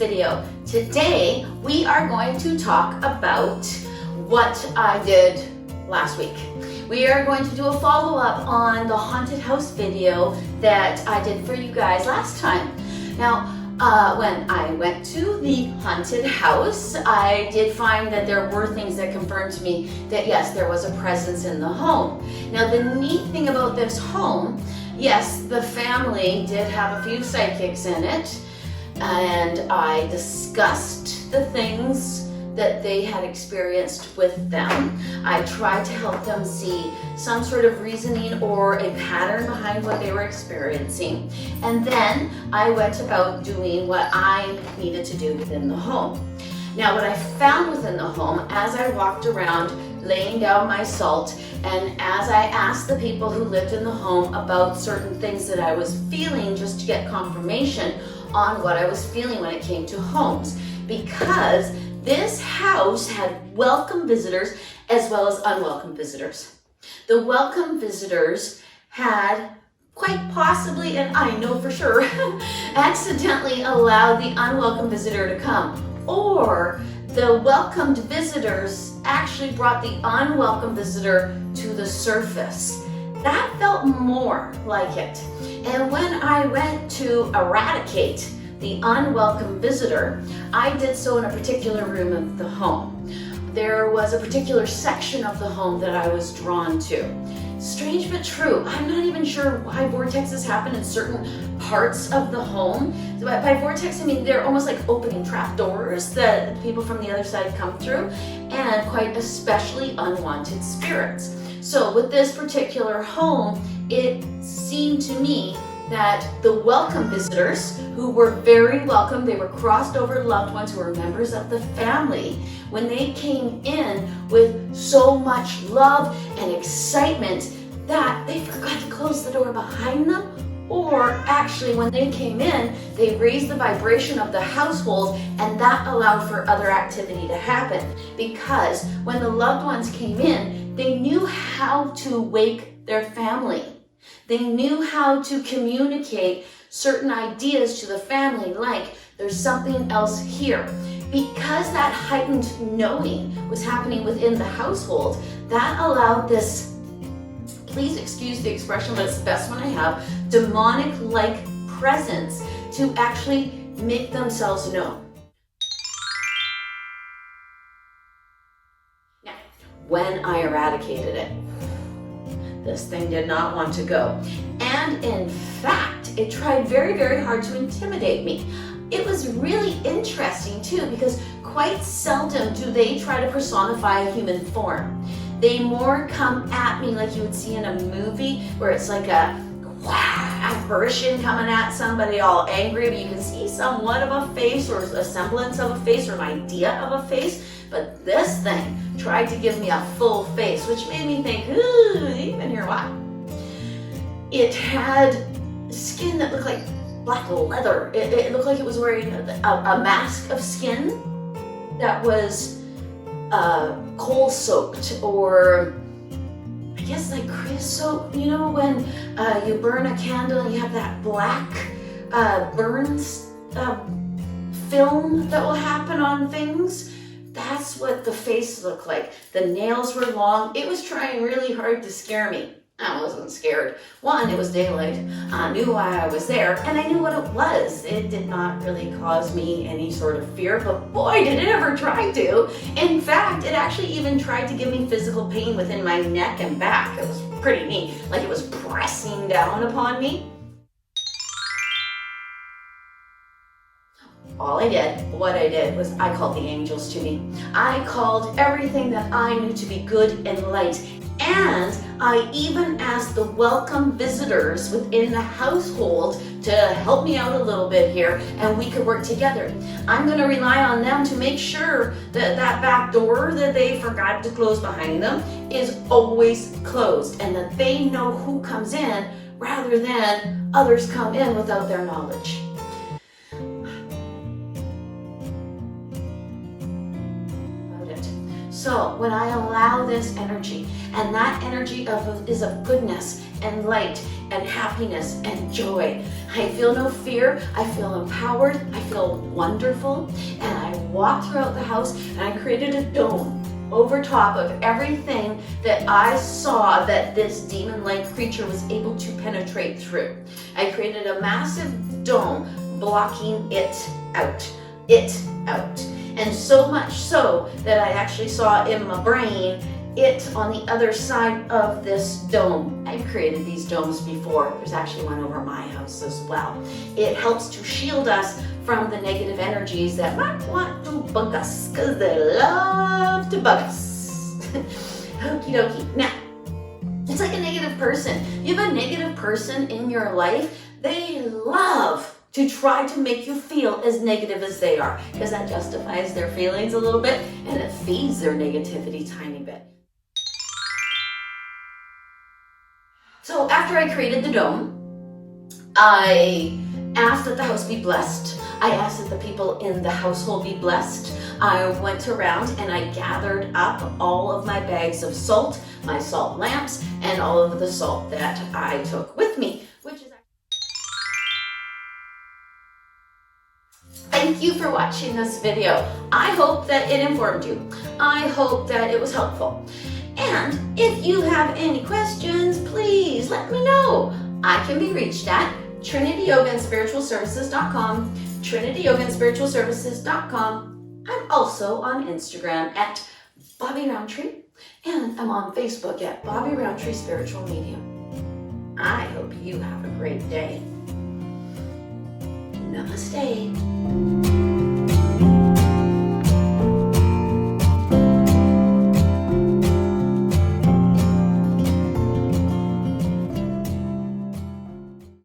video. Today we are going to talk about what I did last week. We are going to do a follow-up on the haunted house video that I did for you guys last time. Now, when I went to the haunted house, I did find that there were things that confirmed to me that yes, there was a presence in the home. Now, the neat thing about this home, yes, the family did have a few psychics in it, and I discussed the things that they had experienced with them. I tried to help them see some sort of reasoning or a pattern behind what they were experiencing. And then I went about doing what I needed to do within the home. Now, what I found within the home, as I walked around laying down my salt, and as I asked the people who lived in the home about certain things that I was feeling, just to get confirmation on what I was feeling when it came to homes, because this house had welcome visitors as well as unwelcome visitors. The welcome visitors had quite possibly, and I know for sure, accidentally allowed the unwelcome visitor to come. Or the welcomed visitors actually brought the unwelcome visitor to the surface. That felt more like it. And when I went to eradicate the unwelcome visitor, I did so in a particular room of the home. There was a particular section of the home that I was drawn to. Strange but true. I'm not even sure why vortexes happen in certain parts of the home. By vortex, I mean they're almost like opening trap doors that people from the other side come through, and quite especially unwanted spirits. So with this particular home, it seemed to me that the welcome visitors, who were very welcome, they were crossed over loved ones who were members of the family, when they came in with so much love and excitement that they forgot to close the door behind them, or actually when they came in, they raised the vibration of the household, and that allowed for other activity to happen. Because when the loved ones came in, they knew how to wake their family. They knew how to communicate certain ideas to the family, like there's something else here. Because that heightened knowing was happening within the household, that allowed this, please excuse the expression, but it's the best one I have, demonic-like presence to actually make themselves known. Now, when I eradicated it, this thing did not want to go. And in fact, it tried very, very hard to intimidate me. It was really interesting too, because quite seldom do they try to personify a human form. They more come at me like you would see in a movie, where it's like a apparition coming at somebody all angry, but you can see somewhat of a face or a semblance of a face or an idea of a face. But this thing tried to give me a full face, which made me think, ooh, even here, what? It had skin that looked like black leather. It looked like it was wearing a mask of skin that was coal-soaked, or I guess like creosote. You know when you burn a candle and you have that black burns film that will happen on things? That's what the face looked like. The nails were long. It was trying really hard to scare me. I wasn't scared. One, it was daylight. I knew why I was there, and I knew what it was. It did not really cause me any sort of fear, but boy, did it ever try to. In fact, it actually even tried to give me physical pain within my neck and back. It was pretty neat, like it was pressing down upon me. What I did was I called the angels to me. I called everything that I knew to be good and light. And I even asked the welcome visitors within the household to help me out a little bit here, and we could work together. I'm going to rely on them to make sure that that back door that they forgot to close behind them is always closed, and that they know who comes in rather than others come in without their knowledge. So when I allow this energy, and that energy is of goodness and light and happiness and joy, I feel no fear, I feel empowered, I feel wonderful, and I walk throughout the house and I created a dome over top of everything that I saw that this demon-like creature was able to penetrate through. I created a massive dome blocking it out. And so much so that I actually saw in my brain it on the other side of this dome. I've created these domes before. There's actually one over my house as well. It helps to shield us from the negative energies that might want to bug us, because they love to bug us. Okie dokie. Now, it's like a negative person. You have a negative person in your life, they love to try to make you feel as negative as they are, because that justifies their feelings a little bit and it feeds their negativity a tiny bit. So after I created the dome, I asked that the house be blessed. I asked that the people in the household be blessed. I went around and I gathered up all of my bags of salt, my salt lamps, and all of the salt that I took with me, which is... Thank you for watching this video. I hope that it informed you. I hope that it was helpful. And if you have any questions, please let me know. I can be reached at trinityyogaandspiritualservices.com, trinityyogaandspiritualservices.com. I'm also on Instagram at Bobbi Rowntree, and I'm on Facebook at Bobbi Rowntree Spiritual Medium. I hope you have a great day. Namaste.